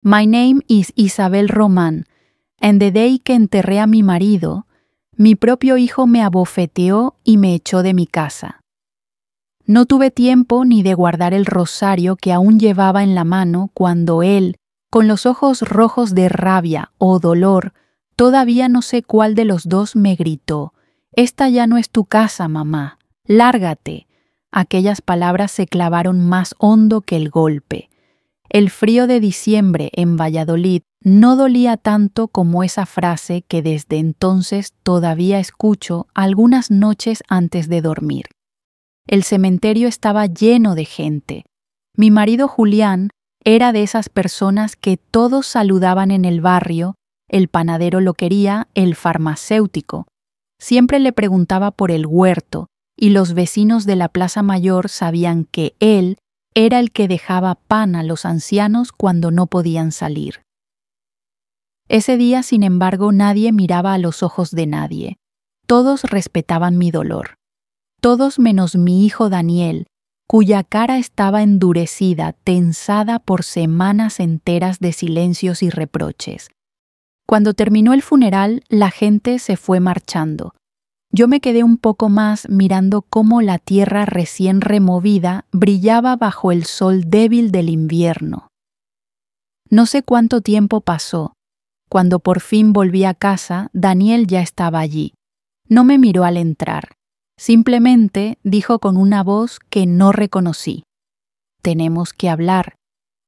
My name is Isabel Román, and the day que enterré a mi marido, mi propio hijo me abofeteó y me echó de mi casa. No tuve tiempo ni de guardar el rosario que aún llevaba en la mano cuando él, con los ojos rojos de rabia o dolor, todavía no sé cuál de los dos, me gritó: «Esta ya no es tu casa, mamá. Lárgate». Aquellas palabras se clavaron más hondo que el golpe. El frío de diciembre en Valladolid no dolía tanto como esa frase que desde entonces todavía escucho algunas noches antes de dormir. El cementerio estaba lleno de gente. Mi marido Julián era de esas personas que todos saludaban en el barrio, el panadero lo quería, el farmacéutico. Siempre le preguntaba por el huerto, y los vecinos de la Plaza Mayor sabían que él era el que dejaba pan a los ancianos cuando no podían salir. Ese día, sin embargo, nadie miraba a los ojos de nadie. Todos respetaban mi dolor. Todos menos mi hijo Daniel, cuya cara estaba endurecida, tensada por semanas enteras de silencios y reproches. Cuando terminó el funeral, la gente se fue marchando. Yo me quedé un poco más mirando cómo la tierra recién removida brillaba bajo el sol débil del invierno. No sé cuánto tiempo pasó. Cuando por fin volví a casa, Daniel ya estaba allí. No me miró al entrar. Simplemente dijo con una voz que no reconocí: «Tenemos que hablar».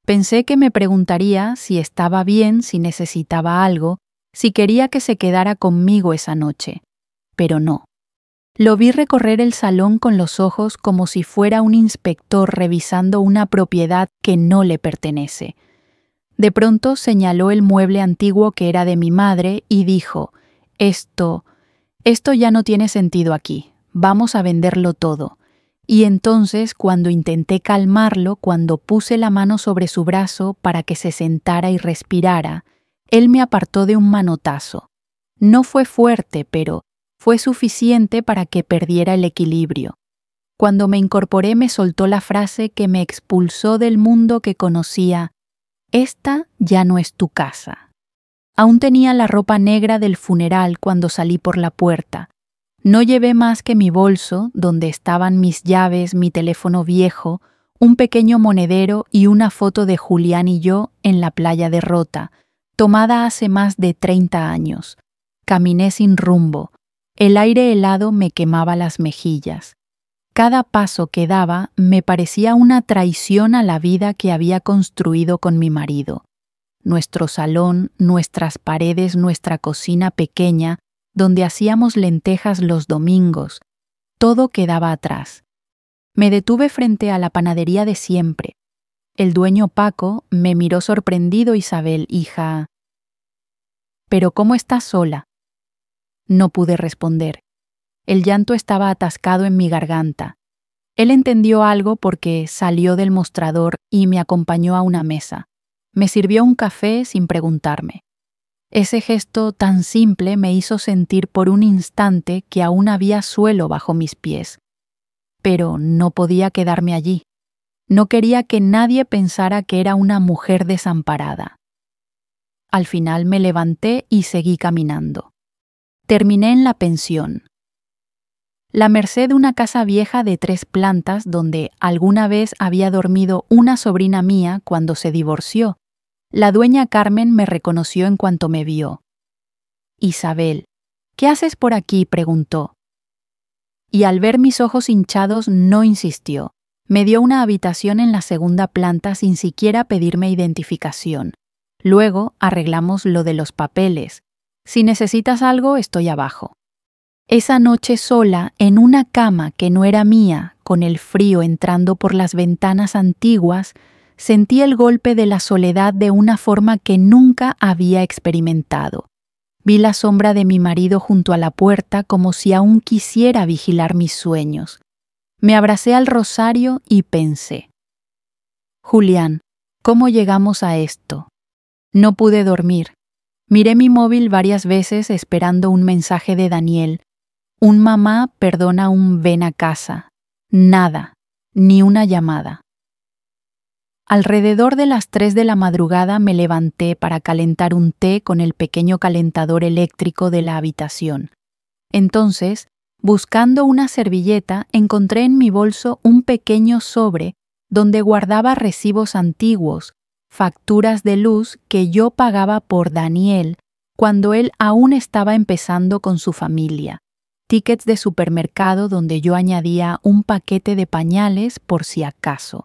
Pensé que me preguntaría si estaba bien, si necesitaba algo, si quería que se quedara conmigo esa noche. Pero no. Lo vi recorrer el salón con los ojos como si fuera un inspector revisando una propiedad que no le pertenece. De pronto señaló el mueble antiguo que era de mi madre y dijo: Esto ya no tiene sentido aquí. Vamos a venderlo todo». Y entonces, cuando intenté calmarlo, cuando puse la mano sobre su brazo para que se sentara y respirara, él me apartó de un manotazo. No fue fuerte, pero fue suficiente para que perdiera el equilibrio. Cuando me incorporé, me soltó la frase que me expulsó del mundo que conocía: «Esta ya no es tu casa». Aún tenía la ropa negra del funeral cuando salí por la puerta. No llevé más que mi bolso, donde estaban mis llaves, mi teléfono viejo, un pequeño monedero y una foto de Julián y yo en la playa de Rota, tomada hace más de 30 años. Caminé sin rumbo. El aire helado me quemaba las mejillas. Cada paso que daba me parecía una traición a la vida que había construido con mi marido. Nuestro salón, nuestras paredes, nuestra cocina pequeña, donde hacíamos lentejas los domingos, todo quedaba atrás. Me detuve frente a la panadería de siempre. El dueño Paco me miró sorprendido. «Isabel, hija». «¿Pero cómo estás sola?». No pude responder. El llanto estaba atascado en mi garganta. Él entendió algo porque salió del mostrador y me acompañó a una mesa. Me sirvió un café sin preguntarme. Ese gesto tan simple me hizo sentir por un instante que aún había suelo bajo mis pies. Pero no podía quedarme allí. No quería que nadie pensara que era una mujer desamparada. Al final me levanté y seguí caminando. Terminé en la pensión. La merced de una casa vieja de 3 plantas donde alguna vez había dormido una sobrina mía cuando se divorció. La dueña Carmen me reconoció en cuanto me vio. «Isabel, ¿qué haces por aquí?», preguntó. Y al ver mis ojos hinchados no insistió. Me dio una habitación en la 2ª planta sin siquiera pedirme identificación. Luego arreglamos lo de los papeles. Si necesitas algo, estoy abajo. Esa noche sola, en una cama que no era mía, con el frío entrando por las ventanas antiguas, sentí el golpe de la soledad de una forma que nunca había experimentado. Vi la sombra de mi marido junto a la puerta como si aún quisiera vigilar mis sueños. Me abracé al rosario y pensé: «Julián, ¿cómo llegamos a esto?». No pude dormir. Miré mi móvil varias veces esperando un mensaje de Daniel. Un mamá, perdona, un ven a casa. Nada, ni una llamada. Alrededor de las 3 de la madrugada me levanté para calentar un té con el pequeño calentador eléctrico de la habitación. Entonces, buscando una servilleta, encontré en mi bolso un pequeño sobre donde guardaba recibos antiguos, facturas de luz que yo pagaba por Daniel cuando él aún estaba empezando con su familia, tickets de supermercado donde yo añadía un paquete de pañales por si acaso,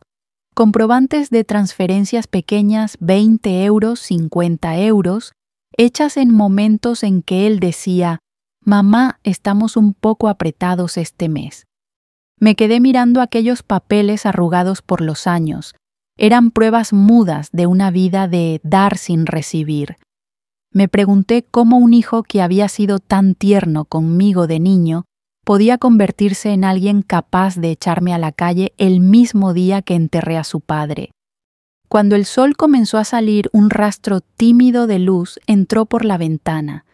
comprobantes de transferencias pequeñas 20 euros, 50 euros, hechas en momentos en que él decía: «Mamá, estamos un poco apretados este mes». Me quedé mirando aquellos papeles arrugados por los años. Eran pruebas mudas de una vida de dar sin recibir. Me pregunté cómo un hijo que había sido tan tierno conmigo de niño podía convertirse en alguien capaz de echarme a la calle el mismo día que enterré a su padre. Cuando el sol comenzó a salir, un rastro tímido de luz entró por la ventana,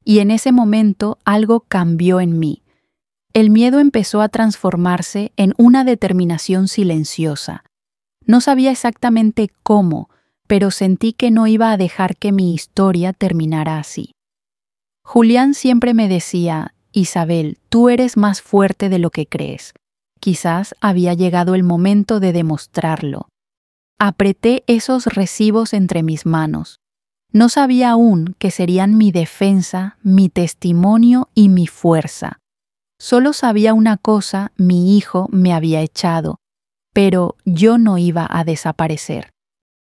y en ese momento algo cambió en mí. El miedo empezó a transformarse en una determinación silenciosa. No sabía exactamente cómo, pero sentí que no iba a dejar que mi historia terminara así. Julián siempre me decía: «Isabel, tú eres más fuerte de lo que crees». Quizás había llegado el momento de demostrarlo. Apreté esos recibos entre mis manos. No sabía aún que serían mi defensa, mi testimonio y mi fuerza. Solo sabía una cosa: mi hijo me había echado, pero yo no iba a desaparecer.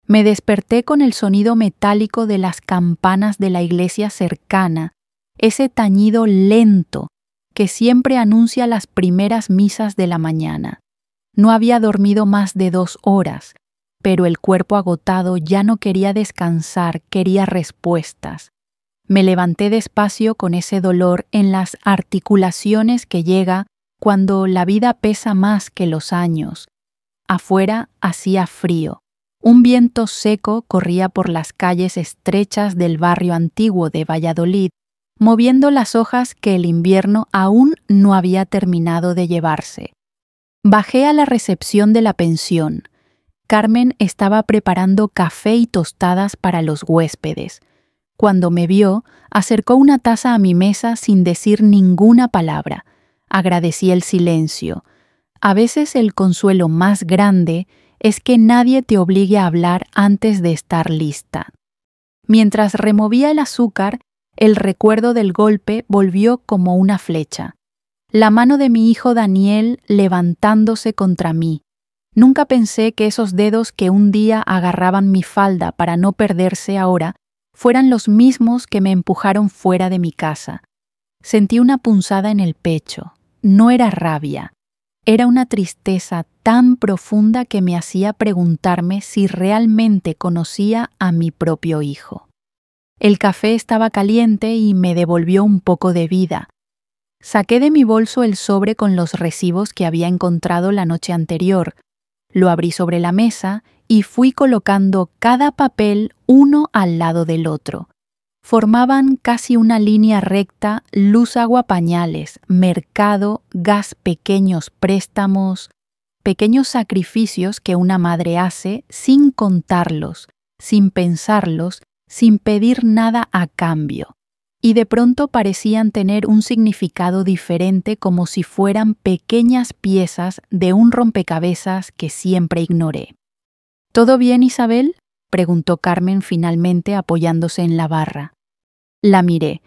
Me desperté con el sonido metálico de las campanas de la iglesia cercana, ese tañido lento que siempre anuncia las primeras misas de la mañana. No había dormido más de 2 horas, pero el cuerpo agotado ya no quería descansar, quería respuestas. Me levanté despacio con ese dolor en las articulaciones que llega cuando la vida pesa más que los años. Afuera hacía frío. Un viento seco corría por las calles estrechas del barrio antiguo de Valladolid, moviendo las hojas que el invierno aún no había terminado de llevarse. Bajé a la recepción de la pensión. Carmen estaba preparando café y tostadas para los huéspedes. Cuando me vio, acercó una taza a mi mesa sin decir ninguna palabra. Agradecí el silencio. A veces el consuelo más grande es que nadie te obligue a hablar antes de estar lista. Mientras removía el azúcar, el recuerdo del golpe volvió como una flecha. La mano de mi hijo Daniel levantándose contra mí. Nunca pensé que esos dedos que un día agarraban mi falda para no perderse ahora fueran los mismos que me empujaron fuera de mi casa. Sentí una punzada en el pecho. No era rabia. Era una tristeza tan profunda que me hacía preguntarme si realmente conocía a mi propio hijo. El café estaba caliente y me devolvió un poco de vida. Saqué de mi bolso el sobre con los recibos que había encontrado la noche anterior. Lo abrí sobre la mesa y fui colocando cada papel uno al lado del otro. Formaban casi una línea recta: luz, agua, pañales, mercado, gas, pequeños préstamos, pequeños sacrificios que una madre hace sin contarlos, sin pensarlos, sin pedir nada a cambio. Y de pronto parecían tener un significado diferente, como si fueran pequeñas piezas de un rompecabezas que siempre ignoré. ¿Todo bien, Isabel?, preguntó Carmen finalmente apoyándose en la barra. La miré.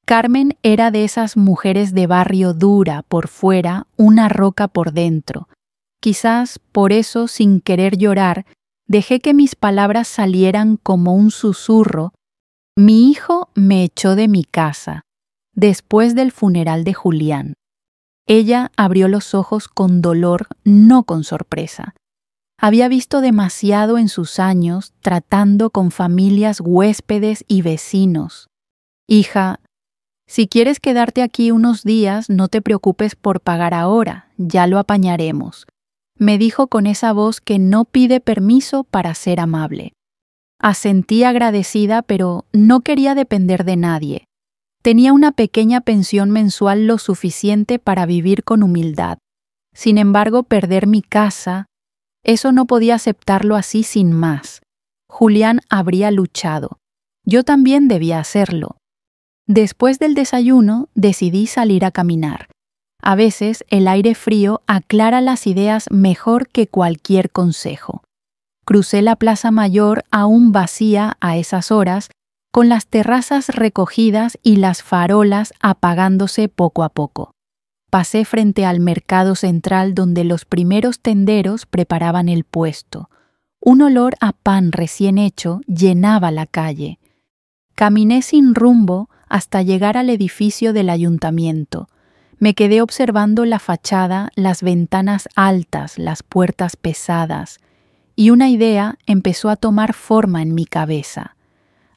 Carmen era de esas mujeres de barrio, dura por fuera, una roca por dentro. Quizás por eso, sin querer llorar, dejé que mis palabras salieran como un susurro. Mi hijo me echó de mi casa, después del funeral de Julián. Ella abrió los ojos con dolor, no con sorpresa. Había visto demasiado en sus años tratando con familias, huéspedes y vecinos. Hija, si quieres quedarte aquí unos días, no te preocupes por pagar ahora, ya lo apañaremos, me dijo con esa voz que no pide permiso para ser amable. Asentí agradecida, pero no quería depender de nadie. Tenía una pequeña pensión mensual lo suficiente para vivir con humildad. Sin embargo, perder mi casa, Eso no podía aceptarlo así sin más. Julián habría luchado. Yo también debía hacerlo. Después del desayuno, decidí salir a caminar. A veces el aire frío aclara las ideas mejor que cualquier consejo. Crucé la Plaza Mayor aún vacía a esas horas, con las terrazas recogidas y las farolas apagándose poco a poco. Pasé frente al mercado central donde los primeros tenderos preparaban el puesto. Un olor a pan recién hecho llenaba la calle. Caminé sin rumbo hasta llegar al edificio del ayuntamiento. Me quedé observando la fachada, las ventanas altas, las puertas pesadas, y una idea empezó a tomar forma en mi cabeza.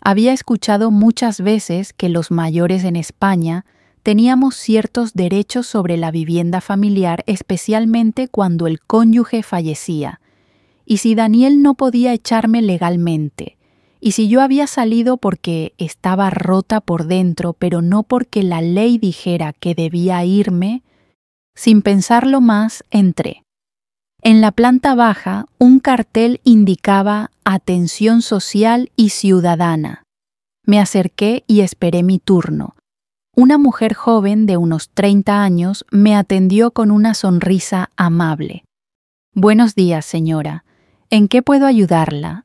Había escuchado muchas veces que los mayores en España teníamos ciertos derechos sobre la vivienda familiar, especialmente cuando el cónyuge fallecía. Y si Daniel no podía echarme legalmente, y si yo había salido porque estaba rota por dentro, pero no porque la ley dijera que debía irme, sin pensarlo más, entré. En la planta baja, un cartel indicaba Atención Social y Ciudadana. Me acerqué y esperé mi turno. Una mujer joven de unos 30 años me atendió con una sonrisa amable. «Buenos días, señora. ¿En qué puedo ayudarla?»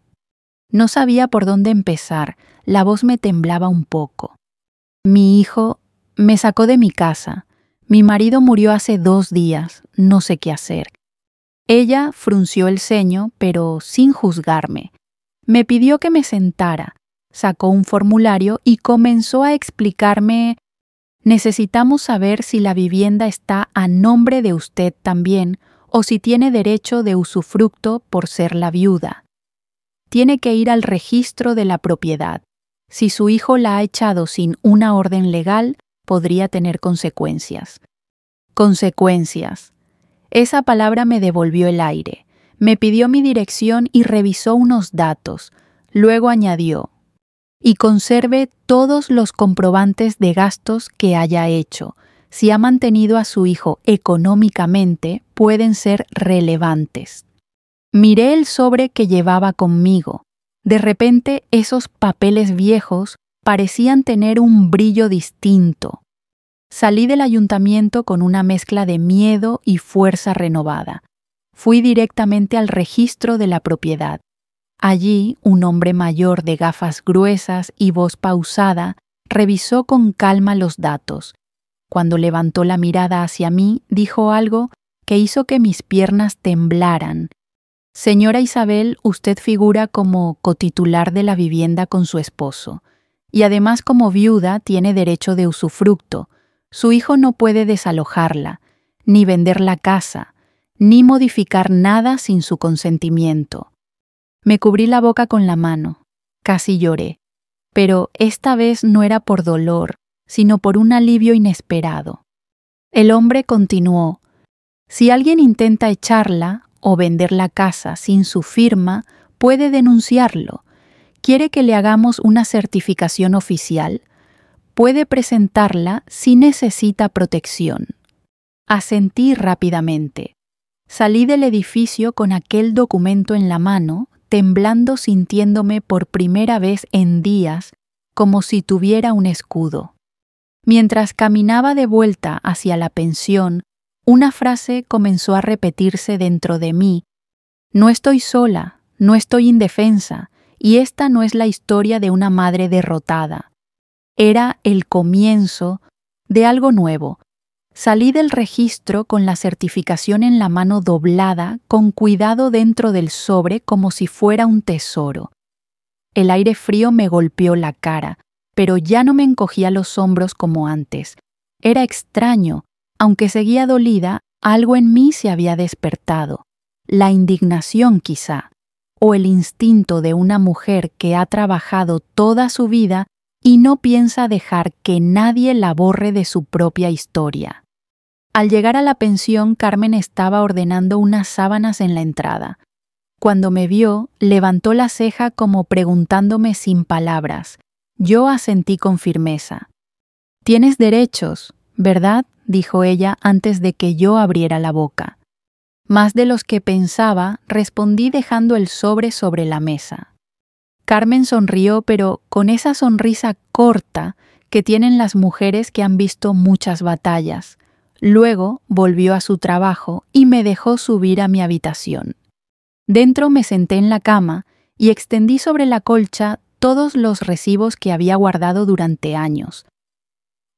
No sabía por dónde empezar, la voz me temblaba un poco. Mi hijo me sacó de mi casa. Mi marido murió hace 2 días, no sé qué hacer. Ella frunció el ceño, pero sin juzgarme. Me pidió que me sentara, sacó un formulario y comenzó a explicarme: necesitamos saber si la vivienda está a nombre de usted también o si tiene derecho de usufructo por ser la viuda. Tiene que ir al registro de la propiedad. Si su hijo la ha echado sin una orden legal, podría tener consecuencias. Consecuencias. Esa palabra me devolvió el aire. Me pidió mi dirección y revisó unos datos. Luego añadió: y conserve todos los comprobantes de gastos que haya hecho. Si ha mantenido a su hijo económicamente, pueden ser relevantes. Miré el sobre que llevaba conmigo. De repente, esos papeles viejos parecían tener un brillo distinto. Salí del ayuntamiento con una mezcla de miedo y fuerza renovada. Fui directamente al registro de la propiedad. Allí, un hombre mayor de gafas gruesas y voz pausada revisó con calma los datos. Cuando levantó la mirada hacia mí, dijo algo que hizo que mis piernas temblaran. Señora Isabel, usted figura como cotitular de la vivienda con su esposo, y además como viuda tiene derecho de usufructo. Su hijo no puede desalojarla, ni vender la casa, ni modificar nada sin su consentimiento. Me cubrí la boca con la mano, casi lloré, pero esta vez no era por dolor, sino por un alivio inesperado. El hombre continuó: si alguien intenta echarla o vender la casa sin su firma, puede denunciarlo. ¿Quiere que le hagamos una certificación oficial? Puede presentarla si necesita protección. Asentí rápidamente. Salí del edificio con aquel documento en la mano, temblando, sintiéndome por primera vez en días como si tuviera un escudo. Mientras caminaba de vuelta hacia la pensión, una frase comenzó a repetirse dentro de mí: no estoy sola, no estoy indefensa, y esta no es la historia de una madre derrotada. Era el comienzo de algo nuevo. Salí del registro con la certificación en la mano doblada, con cuidado dentro del sobre como si fuera un tesoro. El aire frío me golpeó la cara, pero ya no me encogía los hombros como antes. Era extraño. Aunque seguía dolida, algo en mí se había despertado. La indignación quizá, o el instinto de una mujer que ha trabajado toda su vida y no piensa dejar que nadie la borre de su propia historia. Al llegar a la pensión, Carmen estaba ordenando unas sábanas en la entrada. Cuando me vio, levantó la ceja como preguntándome sin palabras. Yo asentí con firmeza. «Tienes derechos, ¿verdad?», dijo ella antes de que yo abriera la boca. Más de los que pensaba, respondí dejando el sobre la mesa. Carmen sonrió, pero con esa sonrisa corta que tienen las mujeres que han visto muchas batallas. Luego volvió a su trabajo y me dejó subir a mi habitación. Dentro me senté en la cama y extendí sobre la colcha todos los recibos que había guardado durante años.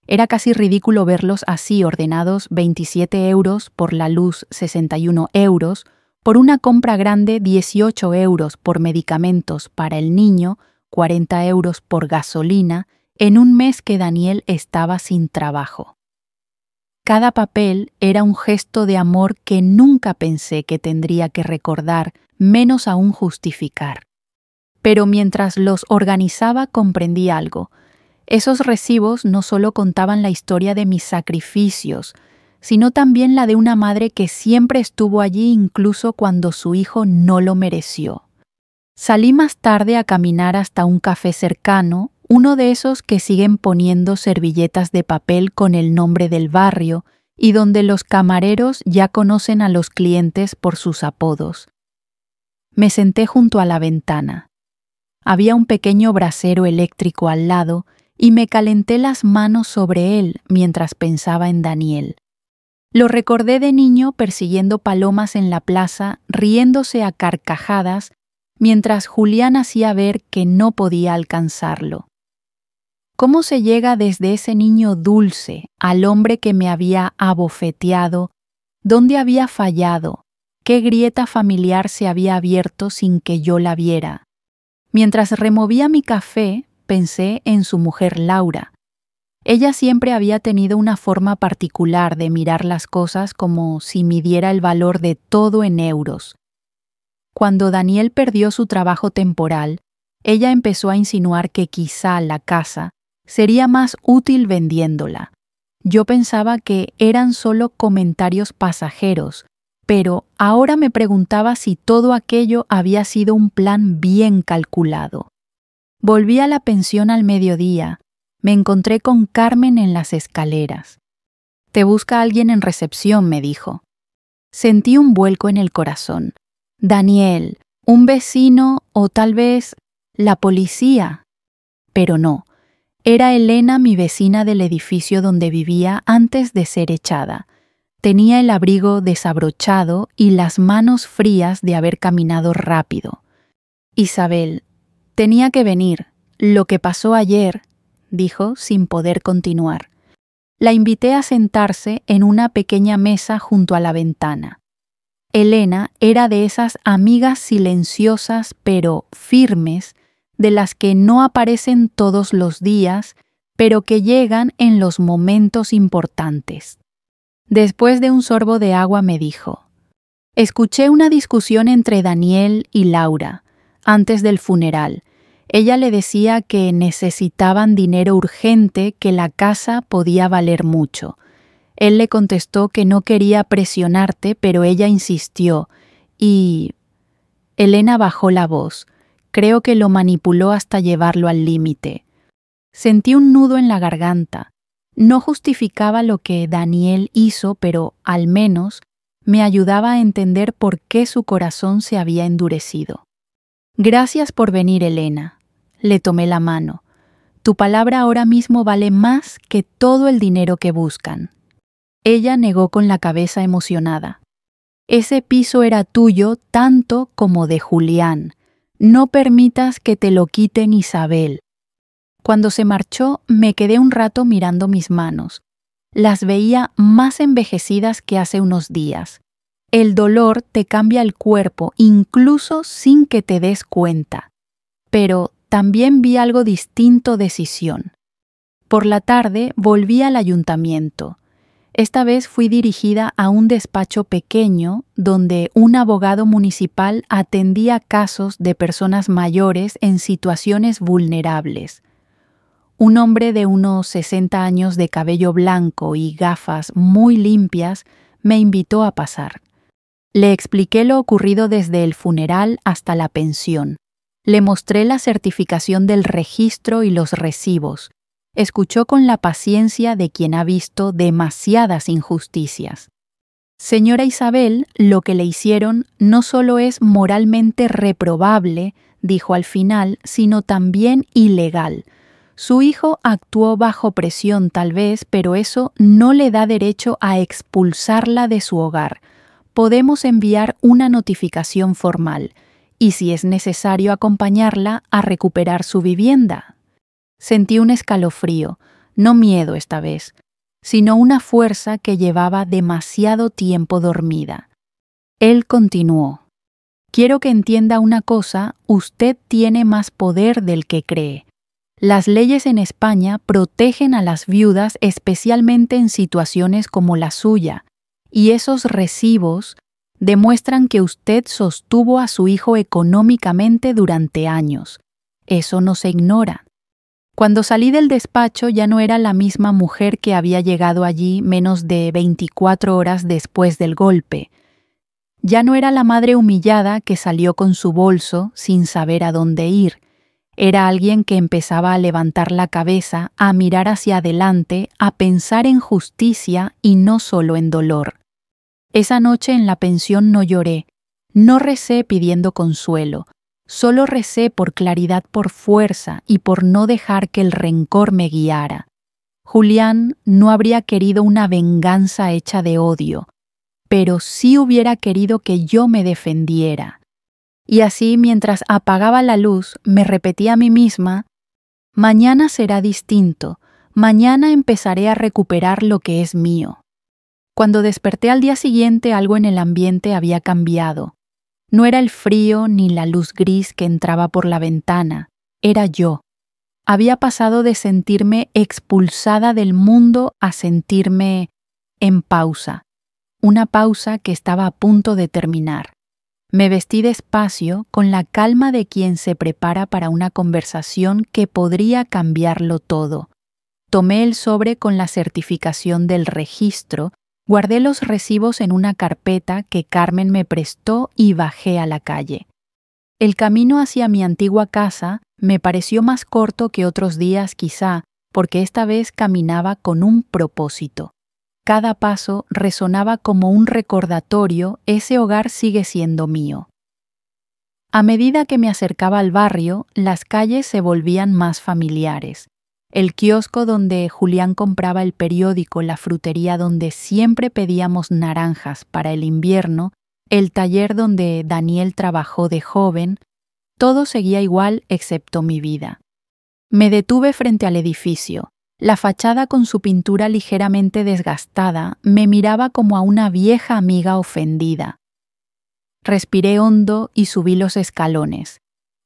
Era casi ridículo verlos así ordenados: 27 euros por la luz, 61 euros, por una compra grande 18 euros por medicamentos para el niño, 40 euros por gasolina, en un mes que Daniel estaba sin trabajo. Cada papel era un gesto de amor que nunca pensé que tendría que recordar, menos aún justificar. Pero mientras los organizaba comprendí algo. Esos recibos no solo contaban la historia de mis sacrificios, sino también la de una madre que siempre estuvo allí incluso cuando su hijo no lo mereció. Salí más tarde a caminar hasta un café cercano, uno de esos que siguen poniendo servilletas de papel con el nombre del barrio y donde los camareros ya conocen a los clientes por sus apodos. Me senté junto a la ventana. Había un pequeño brasero eléctrico al lado y me calenté las manos sobre él mientras pensaba en Daniel. Lo recordé de niño persiguiendo palomas en la plaza, riéndose a carcajadas, mientras Julián hacía ver que no podía alcanzarlo. ¿Cómo se llega desde ese niño dulce al hombre que me había abofeteado? ¿Dónde había fallado? ¿Qué grieta familiar se había abierto sin que yo la viera? Mientras removía mi café, pensé en su mujer Laura. Ella siempre había tenido una forma particular de mirar las cosas, como si midiera el valor de todo en euros. Cuando Daniel perdió su trabajo temporal, ella empezó a insinuar que quizá la casa sería más útil vendiéndola. Yo pensaba que eran solo comentarios pasajeros, pero ahora me preguntaba si todo aquello había sido un plan bien calculado. Volví a la pensión al mediodía. Me encontré con Carmen en las escaleras. «Te busca alguien en recepción», me dijo. Sentí un vuelco en el corazón. Daniel, un vecino o tal vez la policía. Pero no, era Elena, mi vecina del edificio donde vivía antes de ser echada. Tenía el abrigo desabrochado y las manos frías de haber caminado rápido. «Isabel, tenía que venir. Lo que pasó ayer», dijo sin poder continuar. La invité a sentarse en una pequeña mesa junto a la ventana. Elena era de esas amigas silenciosas pero firmes, de las que no aparecen todos los días, pero que llegan en los momentos importantes. Después de un sorbo de agua me dijo: «Escuché una discusión entre Daniel y Laura antes del funeral. Ella le decía que necesitaban dinero urgente, que la casa podía valer mucho. Él le contestó que no quería presionarte, pero ella insistió y...» Elena bajó la voz. Creo que lo manipuló hasta llevarlo al límite. Sentí un nudo en la garganta. No justificaba lo que Daniel hizo, pero al menos me ayudaba a entender por qué su corazón se había endurecido. «Gracias por venir, Elena». Le tomé la mano. «Tu palabra ahora mismo vale más que todo el dinero que buscan». Ella negó con la cabeza emocionada. «Ese piso era tuyo tanto como de Julián. No permitas que te lo quiten, Isabel». Cuando se marchó, me quedé un rato mirando mis manos. Las veía más envejecidas que hace unos días. El dolor te cambia el cuerpo incluso sin que te des cuenta. Pero también vi algo distinto: decisión. Por la tarde volví al ayuntamiento. Esta vez fui dirigida a un despacho pequeño donde un abogado municipal atendía casos de personas mayores en situaciones vulnerables. Un hombre de unos 60 años de cabello blanco y gafas muy limpias me invitó a pasar. Le expliqué lo ocurrido desde el funeral hasta la pensión. Le mostré la certificación del registro y los recibos. Escuchó con la paciencia de quien ha visto demasiadas injusticias. Señora Isabel, lo que le hicieron no solo es moralmente reprobable, dijo al final, sino también ilegal. Su hijo actuó bajo presión tal vez, pero eso no le da derecho a expulsarla de su hogar. Podemos enviar una notificación formal y, si es necesario, acompañarla a recuperar su vivienda. Sentí un escalofrío, no miedo esta vez, sino una fuerza que llevaba demasiado tiempo dormida. Él continuó: Quiero que entienda una cosa, usted tiene más poder del que cree. Las leyes en España protegen a las viudas especialmente en situaciones como la suya, y esos recibos demuestran que usted sostuvo a su hijo económicamente durante años. Eso no se ignora. Cuando salí del despacho ya no era la misma mujer que había llegado allí menos de 24 horas después del golpe. Ya no era la madre humillada que salió con su bolso sin saber a dónde ir. Era alguien que empezaba a levantar la cabeza, a mirar hacia adelante, a pensar en justicia y no solo en dolor. Esa noche en la pensión no lloré, no recé pidiendo consuelo, solo recé por claridad, por fuerza y por no dejar que el rencor me guiara. Julián no habría querido una venganza hecha de odio, pero sí hubiera querido que yo me defendiera. Y así, mientras apagaba la luz, me repetí a mí misma: mañana será distinto, mañana empezaré a recuperar lo que es mío. Cuando desperté al día siguiente, algo en el ambiente había cambiado. No era el frío ni la luz gris que entraba por la ventana, era yo. Había pasado de sentirme expulsada del mundo a sentirme en pausa, una pausa que estaba a punto de terminar. Me vestí despacio, con la calma de quien se prepara para una conversación que podría cambiarlo todo. Tomé el sobre con la certificación del registro, guardé los recibos en una carpeta que Carmen me prestó y bajé a la calle. El camino hacia mi antigua casa me pareció más corto que otros días quizá, porque esta vez caminaba con un propósito. Cada paso resonaba como un recordatorio: ese hogar sigue siendo mío. A medida que me acercaba al barrio, las calles se volvían más familiares. El kiosco donde Julián compraba el periódico, la frutería donde siempre pedíamos naranjas para el invierno, el taller donde Daniel trabajó de joven, todo seguía igual excepto mi vida. Me detuve frente al edificio. La fachada, con su pintura ligeramente desgastada, me miraba como a una vieja amiga ofendida. Respiré hondo y subí los escalones.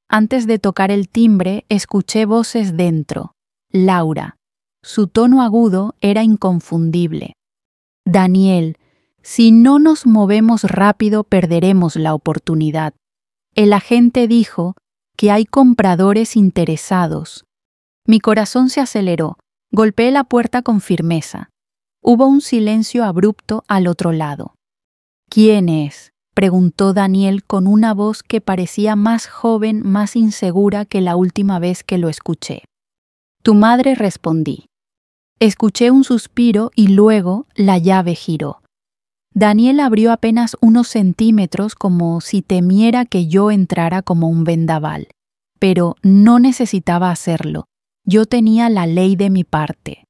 Antes de tocar el timbre, escuché voces dentro. Laura. Su tono agudo era inconfundible. Daniel, si no nos movemos rápido perderemos la oportunidad. El agente dijo que hay compradores interesados. Mi corazón se aceleró. Golpeé la puerta con firmeza. Hubo un silencio abrupto al otro lado. ¿Quién es?, preguntó Daniel con una voz que parecía más joven, más insegura que la última vez que lo escuché. Tu madre, respondí. Escuché un suspiro y luego la llave giró. Daniel abrió apenas unos centímetros como si temiera que yo entrara como un vendaval. Pero no necesitaba hacerlo. Yo tenía la ley de mi parte.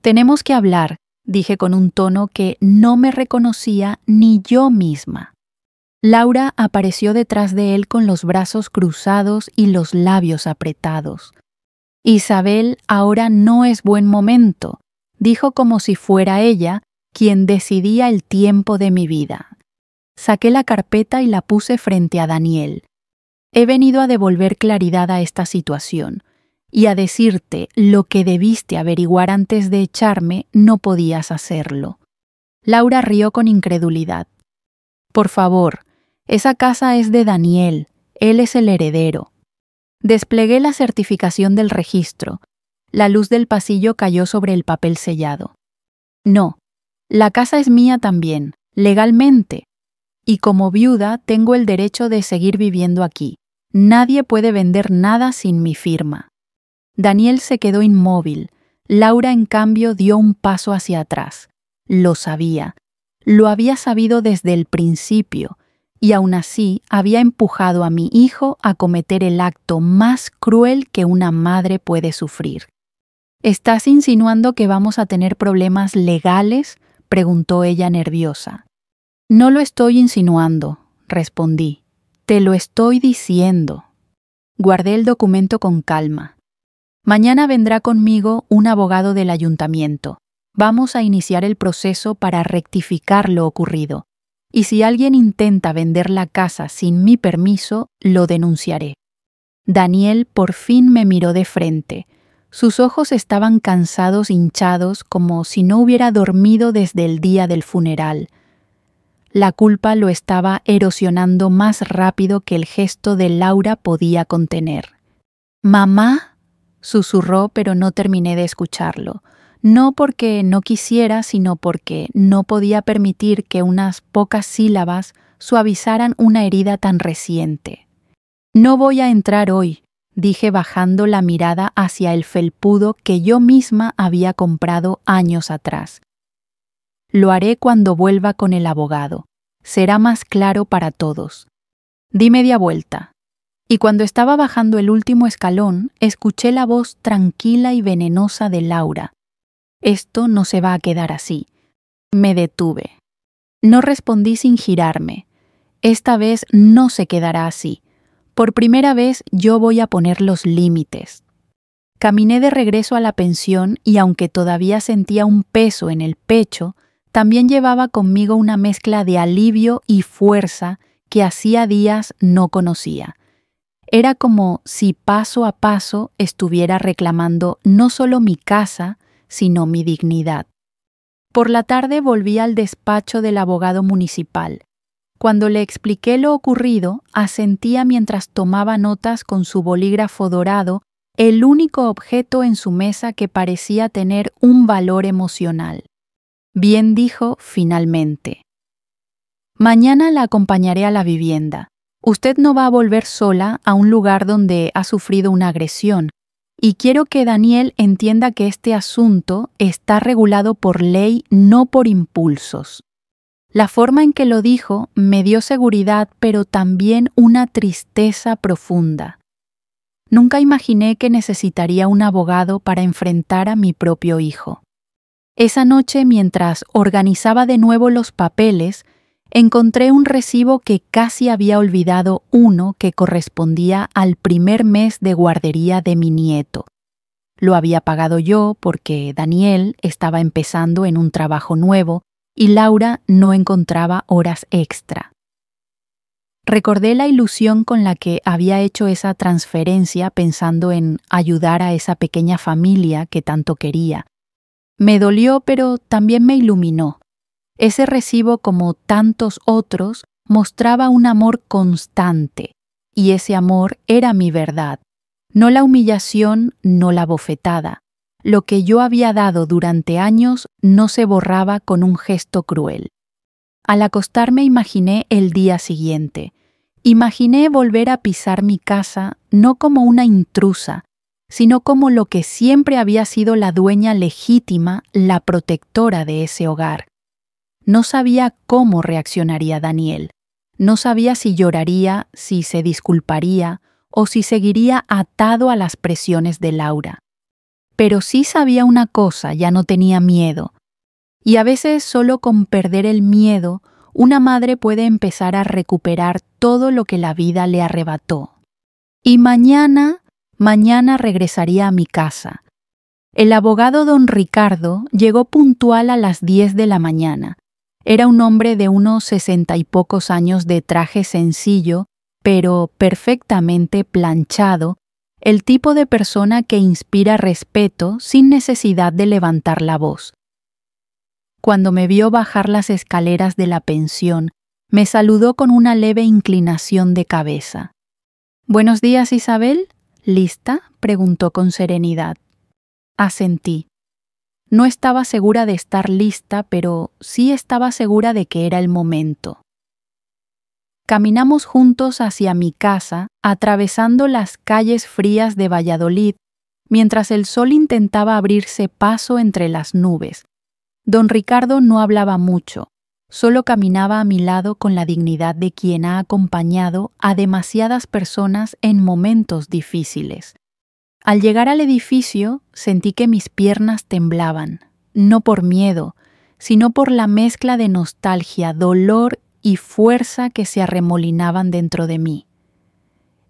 Tenemos que hablar, dije con un tono que no me reconocía ni yo misma. Laura apareció detrás de él con los brazos cruzados y los labios apretados. Isabel, ahora no es buen momento, dijo como si fuera ella quien decidía el tiempo de mi vida. Saqué la carpeta y la puse frente a Daniel. He venido a devolver claridad a esta situación. Y a decirte lo que debiste averiguar antes de echarme, no podías hacerlo. Laura rió con incredulidad. Por favor, esa casa es de Daniel, él es el heredero. Desplegué la certificación del registro. La luz del pasillo cayó sobre el papel sellado. No, la casa es mía también, legalmente. Y como viuda tengo el derecho de seguir viviendo aquí. Nadie puede vender nada sin mi firma. Daniel se quedó inmóvil. Laura, en cambio, dio un paso hacia atrás. Lo sabía. Lo había sabido desde el principio, y aún así había empujado a mi hijo a cometer el acto más cruel que una madre puede sufrir. ¿Estás insinuando que vamos a tener problemas legales?, preguntó ella nerviosa. No lo estoy insinuando, respondí. Te lo estoy diciendo. Guardé el documento con calma. Mañana vendrá conmigo un abogado del ayuntamiento. Vamos a iniciar el proceso para rectificar lo ocurrido. Y si alguien intenta vender la casa sin mi permiso, lo denunciaré. Daniel por fin me miró de frente. Sus ojos estaban cansados, hinchados, como si no hubiera dormido desde el día del funeral. La culpa lo estaba erosionando más rápido que el gesto de Laura podía contener. «¿Mamá?», susurró, pero no terminé de escucharlo. No porque no quisiera, sino porque no podía permitir que unas pocas sílabas suavizaran una herida tan reciente. «No voy a entrar hoy», dije bajando la mirada hacia el felpudo que yo misma había comprado años atrás. «Lo haré cuando vuelva con el abogado. Será más claro para todos». Di media vuelta, y cuando estaba bajando el último escalón, escuché la voz tranquila y venenosa de Laura. «Esto no se va a quedar así». Me detuve. No respondí sin girarme. Esta vez no se quedará así. Por primera vez yo voy a poner los límites. Caminé de regreso a la pensión y aunque todavía sentía un peso en el pecho, también llevaba conmigo una mezcla de alivio y fuerza que hacía días no conocía. Era como si paso a paso estuviera reclamando no solo mi casa, sino mi dignidad. Por la tarde volví al despacho del abogado municipal. Cuando le expliqué lo ocurrido, asentía mientras tomaba notas con su bolígrafo dorado, el único objeto en su mesa que parecía tener un valor emocional. Bien, dijo finalmente. «Mañana la acompañaré a la vivienda. Usted no va a volver sola a un lugar donde ha sufrido una agresión, y quiero que Daniel entienda que este asunto está regulado por ley, no por impulsos». La forma en que lo dijo me dio seguridad, pero también una tristeza profunda. Nunca imaginé que necesitaría un abogado para enfrentar a mi propio hijo. Esa noche, mientras organizaba de nuevo los papeles, encontré un recibo que casi había olvidado, uno que correspondía al primer mes de guardería de mi nieto. Lo había pagado yo porque Daniel estaba empezando en un trabajo nuevo y Laura no encontraba horas extra. Recordé la ilusión con la que había hecho esa transferencia pensando en ayudar a esa pequeña familia que tanto quería. Me dolió, pero también me iluminó. Ese recibo, como tantos otros, mostraba un amor constante, y ese amor era mi verdad. No la humillación, no la bofetada. Lo que yo había dado durante años no se borraba con un gesto cruel. Al acostarme imaginé el día siguiente. Imaginé volver a pisar mi casa no como una intrusa, sino como lo que siempre había sido la dueña legítima, la protectora de ese hogar. No sabía cómo reaccionaría Daniel. No sabía si lloraría, si se disculparía o si seguiría atado a las presiones de Laura. Pero sí sabía una cosa, ya no tenía miedo. Y a veces solo con perder el miedo, una madre puede empezar a recuperar todo lo que la vida le arrebató. Y mañana regresaría a mi casa. El abogado don Ricardo llegó puntual a las 10 de la mañana. Era un hombre de unos 60 y pocos años de traje sencillo, pero perfectamente planchado, el tipo de persona que inspira respeto sin necesidad de levantar la voz. Cuando me vio bajar las escaleras de la pensión, me saludó con una leve inclinación de cabeza. «Buenos días, Isabel. ¿Lista?», preguntó con serenidad. Asentí. No estaba segura de estar lista, pero sí estaba segura de que era el momento. Caminamos juntos hacia mi casa, atravesando las calles frías de Valladolid, mientras el sol intentaba abrirse paso entre las nubes. Don Ricardo no hablaba mucho. Solo caminaba a mi lado con la dignidad de quien ha acompañado a demasiadas personas en momentos difíciles. Al llegar al edificio, sentí que mis piernas temblaban, no por miedo, sino por la mezcla de nostalgia, dolor y fuerza que se arremolinaban dentro de mí.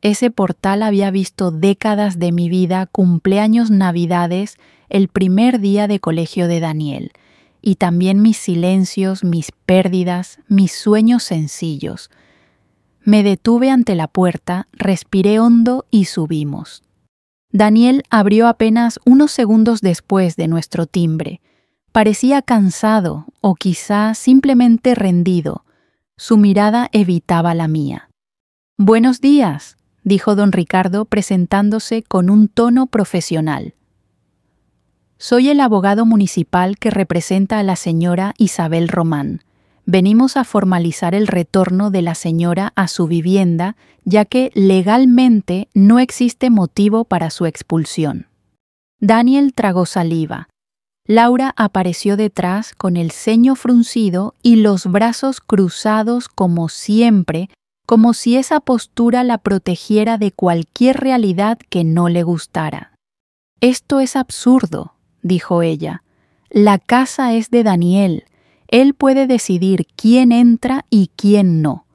Ese portal había visto décadas de mi vida, cumpleaños, navidades, el primer día de colegio de Daniel, y también mis silencios, mis pérdidas, mis sueños sencillos. Me detuve ante la puerta, respiré hondo y subimos. Daniel abrió apenas unos segundos después de nuestro timbre. Parecía cansado o quizá simplemente rendido. Su mirada evitaba la mía. «Buenos días», dijo don Ricardo presentándose con un tono profesional. «Soy el abogado municipal que representa a la señora Isabel Román. Venimos a formalizar el retorno de la señora a su vivienda, ya que legalmente no existe motivo para su expulsión». Daniel tragó saliva. Laura apareció detrás con el ceño fruncido y los brazos cruzados como siempre, como si esa postura la protegiera de cualquier realidad que no le gustara. «Esto es absurdo», dijo ella. «La casa es de Daniel. Él puede decidir quién entra y quién no».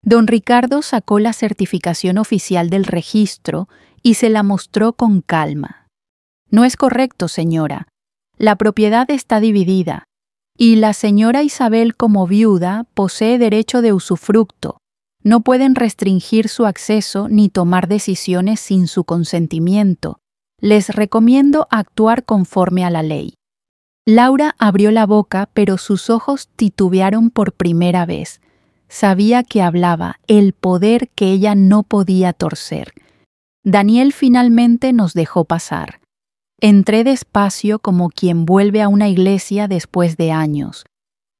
Don Ricardo sacó la certificación oficial del registro y se la mostró con calma. «No es correcto, señora. La propiedad está dividida, y la señora Isabel, como viuda, posee derecho de usufructo. No pueden restringir su acceso ni tomar decisiones sin su consentimiento. Les recomiendo actuar conforme a la ley». Laura abrió la boca, pero sus ojos titubearon por primera vez. Sabía que hablaba el poder que ella no podía torcer. Daniel finalmente nos dejó pasar. Entré despacio como quien vuelve a una iglesia después de años.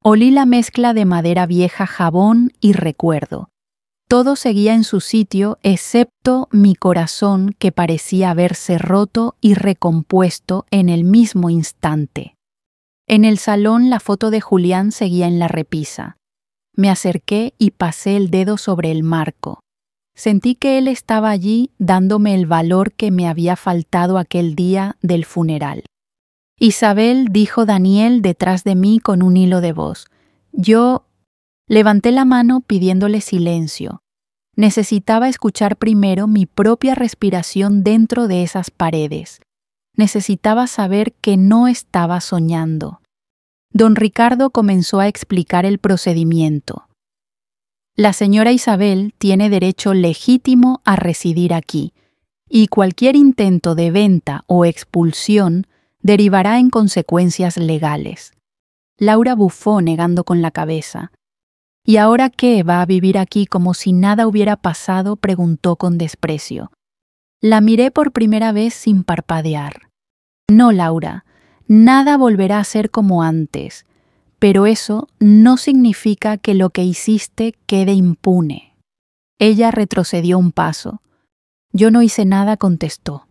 Olí la mezcla de madera vieja, jabón y recuerdo. Todo seguía en su sitio excepto mi corazón, que parecía haberse roto y recompuesto en el mismo instante. En el salón la foto de Julián seguía en la repisa. Me acerqué y pasé el dedo sobre el marco. Sentí que él estaba allí dándome el valor que me había faltado aquel día del funeral. «Isabel», dijo Daniel detrás de mí con un hilo de voz. Yo levanté la mano pidiéndole silencio. Necesitaba escuchar primero mi propia respiración dentro de esas paredes. Necesitaba saber que no estaba soñando. Don Ricardo comenzó a explicar el procedimiento. «La señora Isabel tiene derecho legítimo a residir aquí, y cualquier intento de venta o expulsión derivará en consecuencias legales». Laura bufó negando con la cabeza. «¿Y ahora qué? ¿Va a vivir aquí como si nada hubiera pasado?», preguntó con desprecio. La miré por primera vez sin parpadear. «No, Laura, nada volverá a ser como antes. Pero eso no significa que lo que hiciste quede impune». Ella retrocedió un paso. «Yo no hice nada», contestó.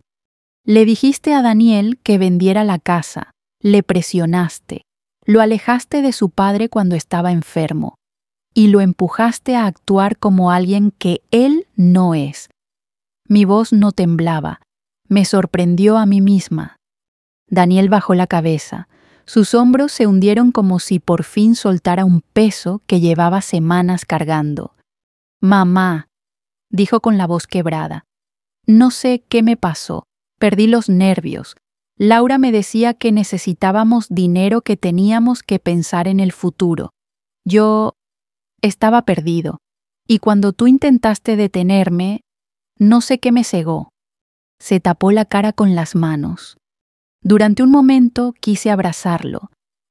«Le dijiste a Daniel que vendiera la casa, le presionaste, lo alejaste de su padre cuando estaba enfermo, y lo empujaste a actuar como alguien que él no es». Mi voz no temblaba. Me sorprendió a mí misma. Daniel bajó la cabeza. Sus hombros se hundieron como si por fin soltara un peso que llevaba semanas cargando. «Mamá», dijo con la voz quebrada. «No sé qué me pasó. Perdí los nervios. Laura me decía que necesitábamos dinero, que teníamos que pensar en el futuro. Yo estaba perdido. Y cuando tú intentaste detenerme, no sé qué me cegó». Se tapó la cara con las manos. Durante un momento quise abrazarlo.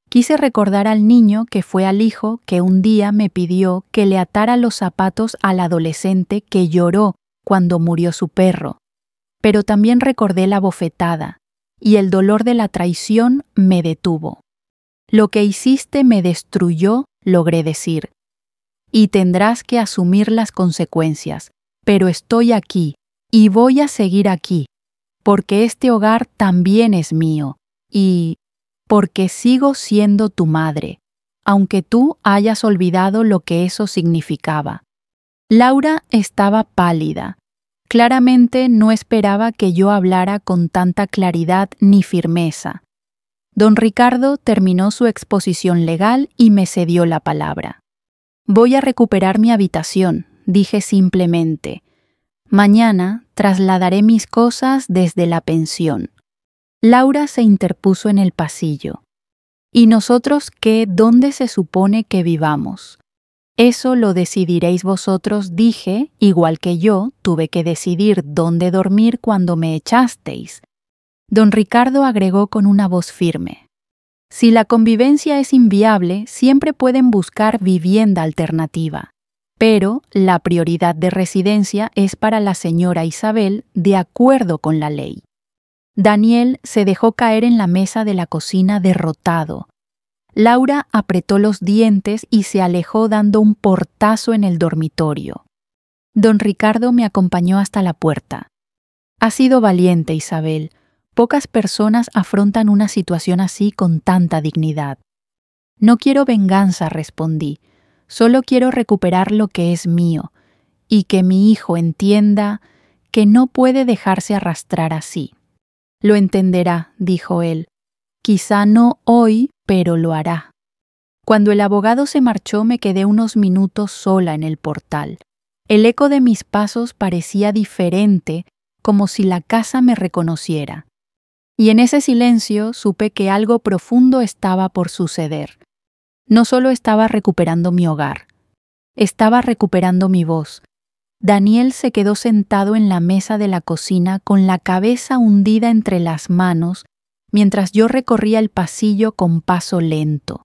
Quise recordar al niño que fue al hijo que un día me pidió que le atara los zapatos al adolescente que lloró cuando murió su perro. Pero también recordé la bofetada, y el dolor de la traición me detuvo. «Lo que hiciste me destruyó», logré decir. «Y tendrás que asumir las consecuencias, pero estoy aquí, y voy a seguir aquí, porque este hogar también es mío, y porque sigo siendo tu madre, aunque tú hayas olvidado lo que eso significaba. Laura estaba pálida. Claramente no esperaba que yo hablara con tanta claridad ni firmeza. Don Ricardo terminó su exposición legal y me cedió la palabra. Voy a recuperar mi habitación, dije simplemente. Mañana trasladaré mis cosas desde la pensión. Laura se interpuso en el pasillo. ¿Y nosotros qué? ¿Dónde se supone que vivamos? Eso lo decidiréis vosotros, dije, igual que yo tuve que decidir dónde dormir cuando me echasteis. Don Ricardo agregó con una voz firme. Si la convivencia es inviable, siempre pueden buscar vivienda alternativa. Pero la prioridad de residencia es para la señora Isabel, de acuerdo con la ley. Daniel se dejó caer en la mesa de la cocina derrotado. Laura apretó los dientes y se alejó dando un portazo en el dormitorio. Don Ricardo me acompañó hasta la puerta. Has sido valiente, Isabel. Pocas personas afrontan una situación así con tanta dignidad. No quiero venganza, respondí. Solo quiero recuperar lo que es mío, y que mi hijo entienda que no puede dejarse arrastrar así. Lo entenderá, dijo él. Quizá no hoy, pero lo hará. Cuando el abogado se marchó me quedé unos minutos sola en el portal. El eco de mis pasos parecía diferente, como si la casa me reconociera. Y en ese silencio supe que algo profundo estaba por suceder. No solo estaba recuperando mi hogar, estaba recuperando mi voz. Daniel se quedó sentado en la mesa de la cocina con la cabeza hundida entre las manos, mientras yo recorría el pasillo con paso lento.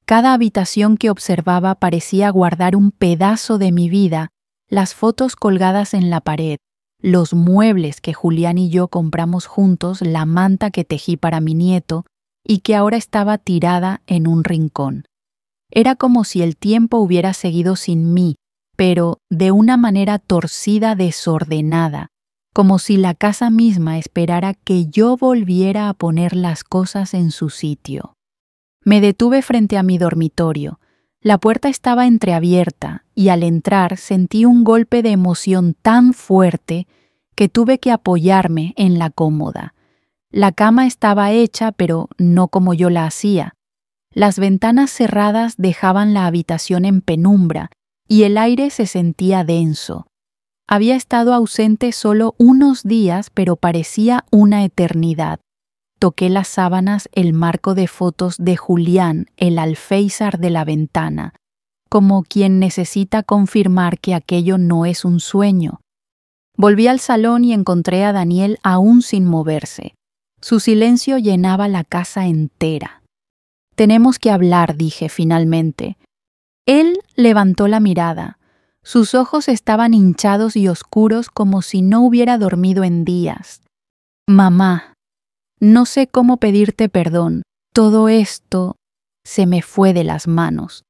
Cada habitación que observaba parecía guardar un pedazo de mi vida, las fotos colgadas en la pared, los muebles que Julián y yo compramos juntos, la manta que tejí para mi nieto y que ahora estaba tirada en un rincón. Era como si el tiempo hubiera seguido sin mí, pero de una manera torcida, desordenada, como si la casa misma esperara que yo volviera a poner las cosas en su sitio. Me detuve frente a mi dormitorio. La puerta estaba entreabierta y al entrar sentí un golpe de emoción tan fuerte que tuve que apoyarme en la cómoda. La cama estaba hecha, pero no como yo la hacía. Las ventanas cerradas dejaban la habitación en penumbra y el aire se sentía denso. Había estado ausente solo unos días, pero parecía una eternidad. Toqué las sábanas, el marco de fotos de Julián, el alféizar de la ventana, como quien necesita confirmar que aquello no es un sueño. Volví al salón y encontré a Daniel aún sin moverse. Su silencio llenaba la casa entera. Tenemos que hablar, dije finalmente. Él levantó la mirada. Sus ojos estaban hinchados y oscuros como si no hubiera dormido en días. Mamá, no sé cómo pedirte perdón. Todo esto se me fue de las manos.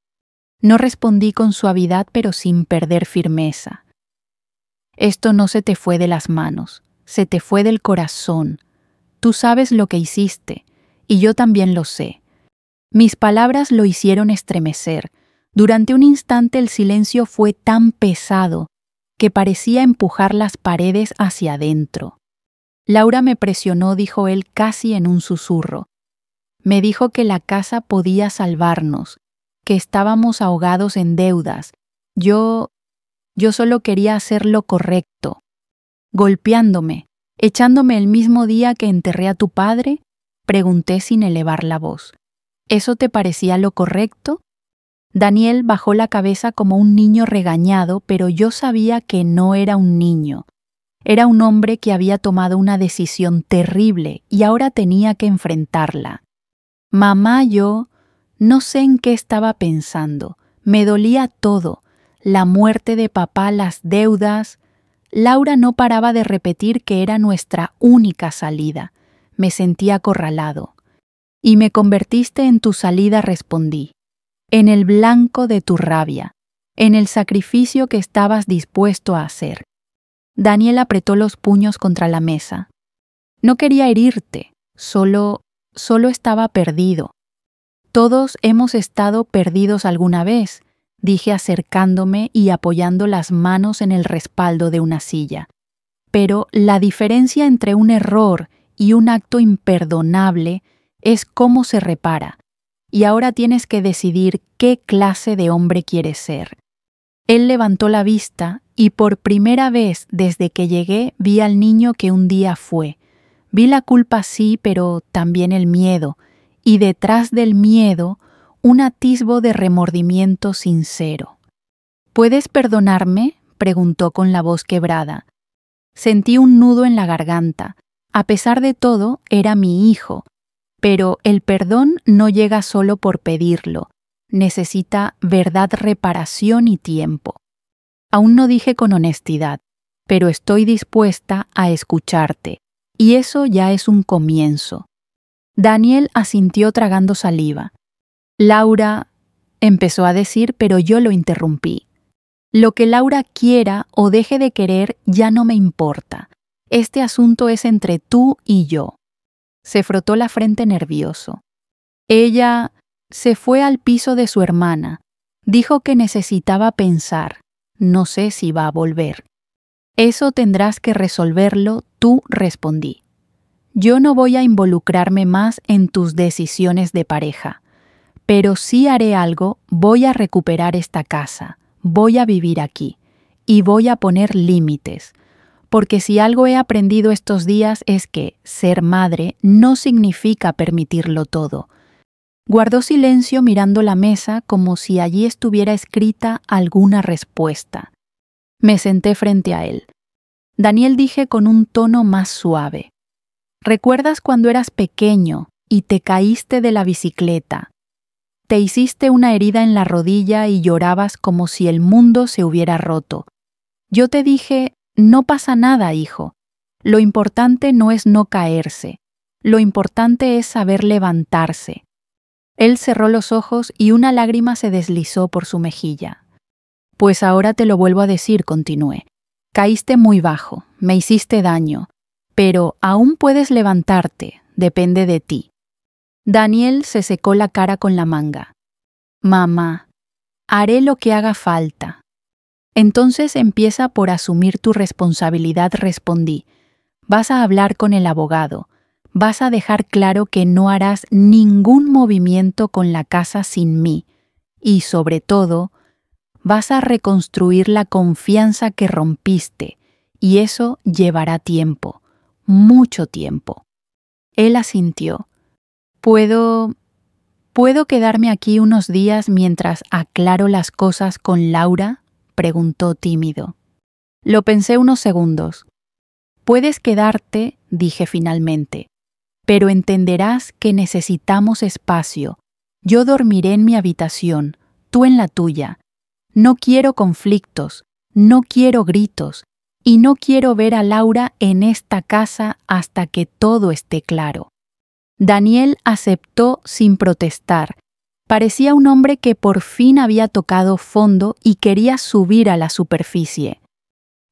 No respondí con suavidad, pero sin perder firmeza. Esto no se te fue de las manos, se te fue del corazón. Tú sabes lo que hiciste, y yo también lo sé. Mis palabras lo hicieron estremecer. Durante un instante el silencio fue tan pesado que parecía empujar las paredes hacia adentro. Laura me presionó, dijo él casi en un susurro. Me dijo que la casa podía salvarnos, que estábamos ahogados en deudas. Yo solo quería hacer lo correcto. Golpeándome, echándome el mismo día que enterré a tu padre, pregunté sin elevar la voz. ¿Eso te parecía lo correcto? Daniel bajó la cabeza como un niño regañado, pero yo sabía que no era un niño. Era un hombre que había tomado una decisión terrible y ahora tenía que enfrentarla. Mamá, yo no sé en qué estaba pensando. Me dolía todo. La muerte de papá, las deudas. Laura no paraba de repetir que era nuestra única salida. Me sentía acorralado. Y me convertiste en tu salida, respondí. En el blanco de tu rabia. En el sacrificio que estabas dispuesto a hacer. Daniel apretó los puños contra la mesa. No quería herirte, solo estaba perdido. Todos hemos estado perdidos alguna vez, dije acercándome y apoyando las manos en el respaldo de una silla. Pero la diferencia entre un error y un acto imperdonable es cómo se repara, y ahora tienes que decidir qué clase de hombre quieres ser. Él levantó la vista y por primera vez desde que llegué vi al niño que un día fue. Vi la culpa sí, pero también el miedo, y detrás del miedo un atisbo de remordimiento sincero. ¿Puedes perdonarme?, preguntó con la voz quebrada. Sentí un nudo en la garganta. A pesar de todo, era mi hijo. Pero el perdón no llega solo por pedirlo. Necesita verdad, reparación y tiempo. Aún no dije con honestidad, pero estoy dispuesta a escucharte, y eso ya es un comienzo. Daniel asintió tragando saliva. Laura, empezó a decir, pero yo lo interrumpí. Lo que Laura quiera o deje de querer ya no me importa. Este asunto es entre tú y yo. Se frotó la frente nervioso. Ella se fue al piso de su hermana. Dijo que necesitaba pensar. No sé si va a volver. Eso tendrás que resolverlo tú, respondí. Yo no voy a involucrarme más en tus decisiones de pareja. Pero sí haré algo, voy a recuperar esta casa. Voy a vivir aquí. Y voy a poner límites. Porque si algo he aprendido estos días es que ser madre no significa permitirlo todo. Guardó silencio mirando la mesa como si allí estuviera escrita alguna respuesta. Me senté frente a él. Daniel, dije con un tono más suave. ¿Recuerdas cuando eras pequeño y te caíste de la bicicleta? Te hiciste una herida en la rodilla y llorabas como si el mundo se hubiera roto. Yo te dije, no pasa nada, hijo. Lo importante no es no caerse. Lo importante es saber levantarse. Él cerró los ojos y una lágrima se deslizó por su mejilla. Pues ahora te lo vuelvo a decir, continué. Caíste muy bajo, me hiciste daño, pero aún puedes levantarte, depende de ti. Daniel se secó la cara con la manga. Mamá, haré lo que haga falta. Entonces empieza por asumir tu responsabilidad, respondí. Vas a hablar con el abogado. Vas a dejar claro que no harás ningún movimiento con la casa sin mí. Y sobre todo, vas a reconstruir la confianza que rompiste. Y eso llevará tiempo. Mucho tiempo. Él asintió. ¿Puedo quedarme aquí unos días mientras aclaro las cosas con Laura?, preguntó tímido. Lo pensé unos segundos. Puedes quedarte, dije finalmente, pero entenderás que necesitamos espacio. Yo dormiré en mi habitación, tú en la tuya. No quiero conflictos, no quiero gritos, y no quiero ver a Laura en esta casa hasta que todo esté claro. Daniel aceptó sin protestar. Parecía un hombre que por fin había tocado fondo y quería subir a la superficie.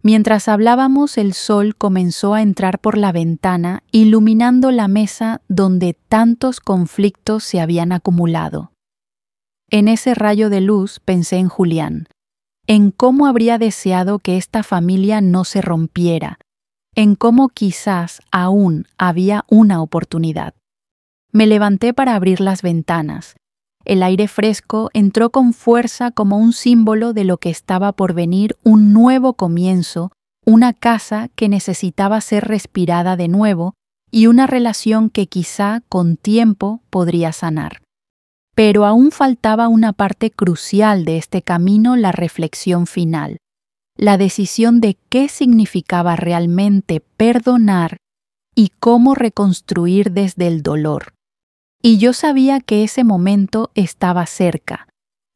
Mientras hablábamos, el sol comenzó a entrar por la ventana, iluminando la mesa donde tantos conflictos se habían acumulado. En ese rayo de luz pensé en Julián, en cómo habría deseado que esta familia no se rompiera, en cómo quizás aún había una oportunidad. Me levanté para abrir las ventanas. El aire fresco entró con fuerza como un símbolo de lo que estaba por venir, un nuevo comienzo, una casa que necesitaba ser respirada de nuevo y una relación que quizá con tiempo podría sanar. Pero aún faltaba una parte crucial de este camino, la reflexión final, la decisión de qué significaba realmente perdonar y cómo reconstruir desde el dolor. Y yo sabía que ese momento estaba cerca.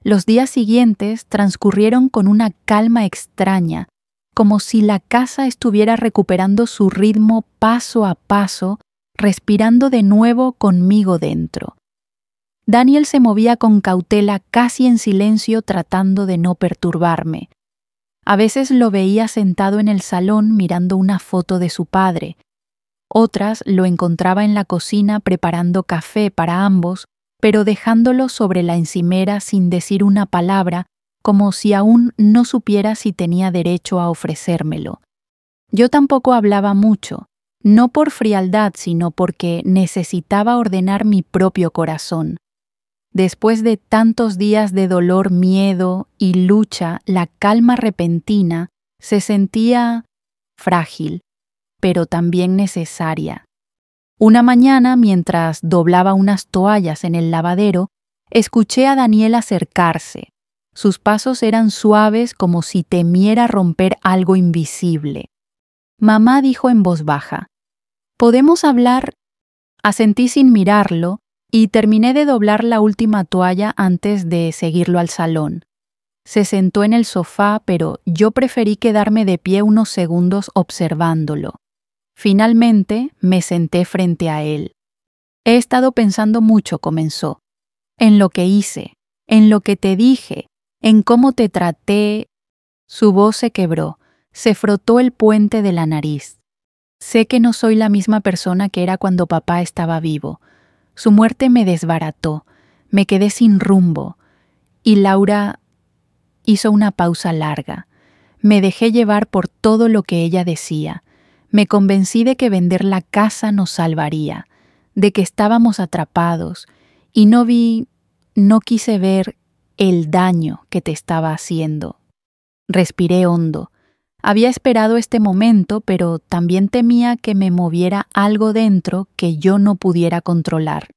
Los días siguientes transcurrieron con una calma extraña, como si la casa estuviera recuperando su ritmo paso a paso, respirando de nuevo conmigo dentro. Daniel se movía con cautela, casi en silencio, tratando de no perturbarme. A veces lo veía sentado en el salón mirando una foto de su padre. Otras lo encontraba en la cocina preparando café para ambos pero dejándolo sobre la encimera sin decir una palabra, como si aún no supiera si tenía derecho a ofrecérmelo. Yo tampoco hablaba mucho, no por frialdad, sino porque necesitaba ordenar mi propio corazón. Después de tantos días de dolor, miedo y lucha, la calma repentina se sentía frágil, pero también necesaria. Una mañana, mientras doblaba unas toallas en el lavadero, escuché a Daniel acercarse. Sus pasos eran suaves como si temiera romper algo invisible. Mamá dijo en voz baja, ¿podemos hablar? Asentí sin mirarlo y terminé de doblar la última toalla antes de seguirlo al salón. Se sentó en el sofá, pero yo preferí quedarme de pie unos segundos observándolo. Finalmente me senté frente a él. He estado pensando mucho, comenzó, en lo que hice, en lo que te dije, en cómo te traté. Su voz se quebró, se frotó el puente de la nariz. Sé que no soy la misma persona que era cuando papá estaba vivo. Su muerte me desbarató, me quedé sin rumbo. Y Laura hizo una pausa larga. Me dejé llevar por todo lo que ella decía. Me convencí de que vender la casa nos salvaría, de que estábamos atrapados, y no quise ver el daño que te estaba haciendo. Respiré hondo. Había esperado este momento, pero también temía que me moviera algo dentro que yo no pudiera controlar.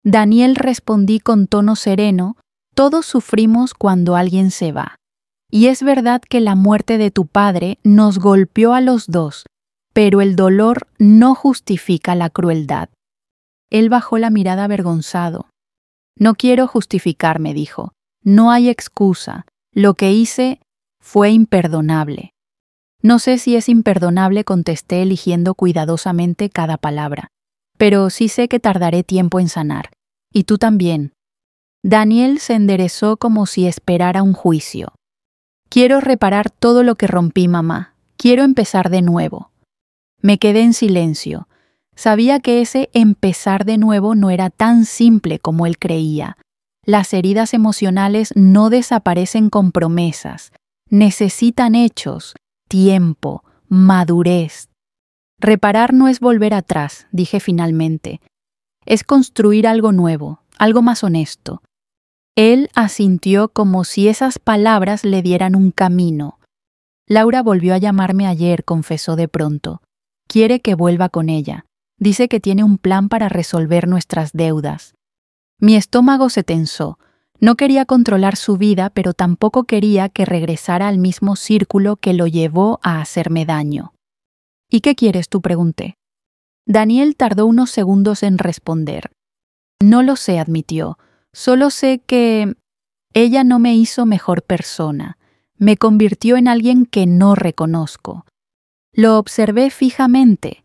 Daniel, respondí con tono sereno, todos sufrimos cuando alguien se va. Y es verdad que la muerte de tu padre nos golpeó a los dos, pero el dolor no justifica la crueldad. Él bajó la mirada avergonzado. No quiero justificarme, dijo. No hay excusa. Lo que hice fue imperdonable. No sé si es imperdonable, contesté eligiendo cuidadosamente cada palabra, pero sí sé que tardaré tiempo en sanar. Y tú también. Daniel se enderezó como si esperara un juicio. Quiero reparar todo lo que rompí, mamá. Quiero empezar de nuevo. Me quedé en silencio. Sabía que ese empezar de nuevo no era tan simple como él creía. Las heridas emocionales no desaparecen con promesas. Necesitan hechos, tiempo, madurez. Reparar no es volver atrás, dije finalmente. Es construir algo nuevo, algo más honesto. Él asintió como si esas palabras le dieran un camino. Laura volvió a llamarme ayer, confesó de pronto. Quiere que vuelva con ella. Dice que tiene un plan para resolver nuestras deudas. Mi estómago se tensó. No quería controlar su vida, pero tampoco quería que regresara al mismo círculo que lo llevó a hacerme daño. ¿Y qué quieres tú?, pregunté. Daniel tardó unos segundos en responder. No lo sé, admitió. Solo sé que ella no me hizo mejor persona. Me convirtió en alguien que no reconozco. Lo observé fijamente.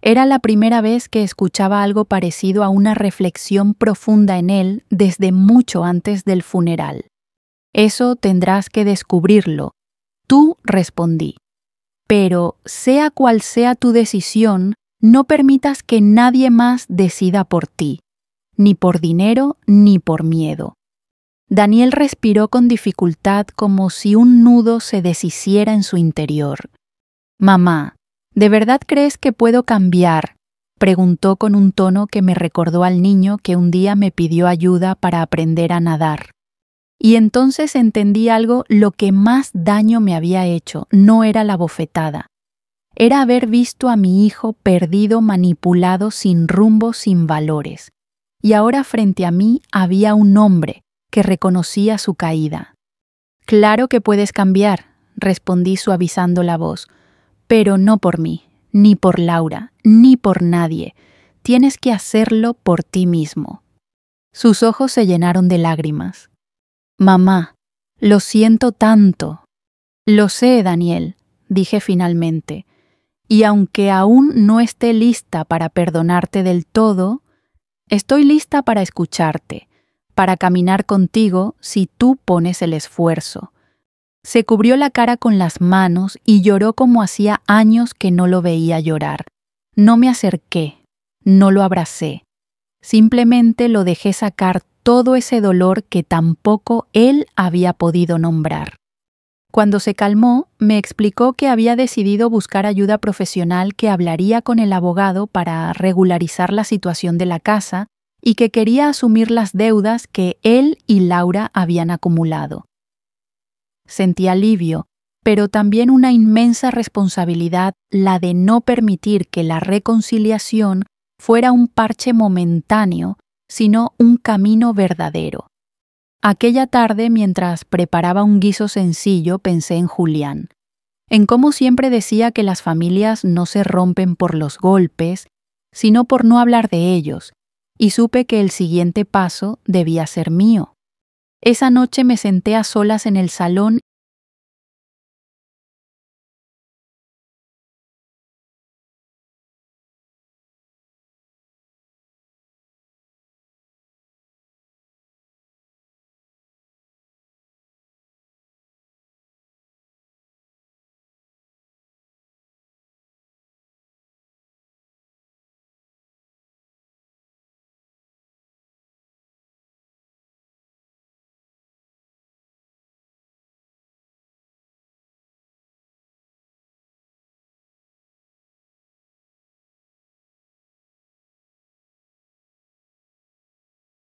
Era la primera vez que escuchaba algo parecido a una reflexión profunda en él desde mucho antes del funeral. Eso tendrás que descubrirlo. Tú, respondí. Pero, sea cual sea tu decisión, no permitas que nadie más decida por ti, ni por dinero ni por miedo. Daniel respiró con dificultad como si un nudo se deshiciera en su interior. Mamá, ¿de verdad crees que puedo cambiar?, preguntó con un tono que me recordó al niño que un día me pidió ayuda para aprender a nadar. Y entonces entendí algo: lo que más daño me había hecho no era la bofetada. Era haber visto a mi hijo perdido, manipulado, sin rumbo, sin valores. Y ahora frente a mí había un hombre que reconocía su caída. Claro que puedes cambiar, respondí suavizando la voz, pero no por mí, ni por Laura, ni por nadie. Tienes que hacerlo por ti mismo. Sus ojos se llenaron de lágrimas. Mamá, lo siento tanto. Lo sé, Daniel, dije finalmente, y aunque aún no esté lista para perdonarte del todo, estoy lista para escucharte, para caminar contigo si tú pones el esfuerzo. Se cubrió la cara con las manos y lloró como hacía años que no lo veía llorar. No me acerqué, no lo abracé. Simplemente lo dejé sacar todo ese dolor que tampoco él había podido nombrar. Cuando se calmó, me explicó que había decidido buscar ayuda profesional, que hablaría con el abogado para regularizar la situación de la casa y que quería asumir las deudas que él y Laura habían acumulado. Sentí alivio, pero también una inmensa responsabilidad, la de no permitir que la reconciliación fuera un parche momentáneo, sino un camino verdadero. Aquella tarde, mientras preparaba un guiso sencillo, pensé en Julián, en cómo siempre decía que las familias no se rompen por los golpes, sino por no hablar de ellos, y supe que el siguiente paso debía ser mío. Esa noche me senté a solas en el salón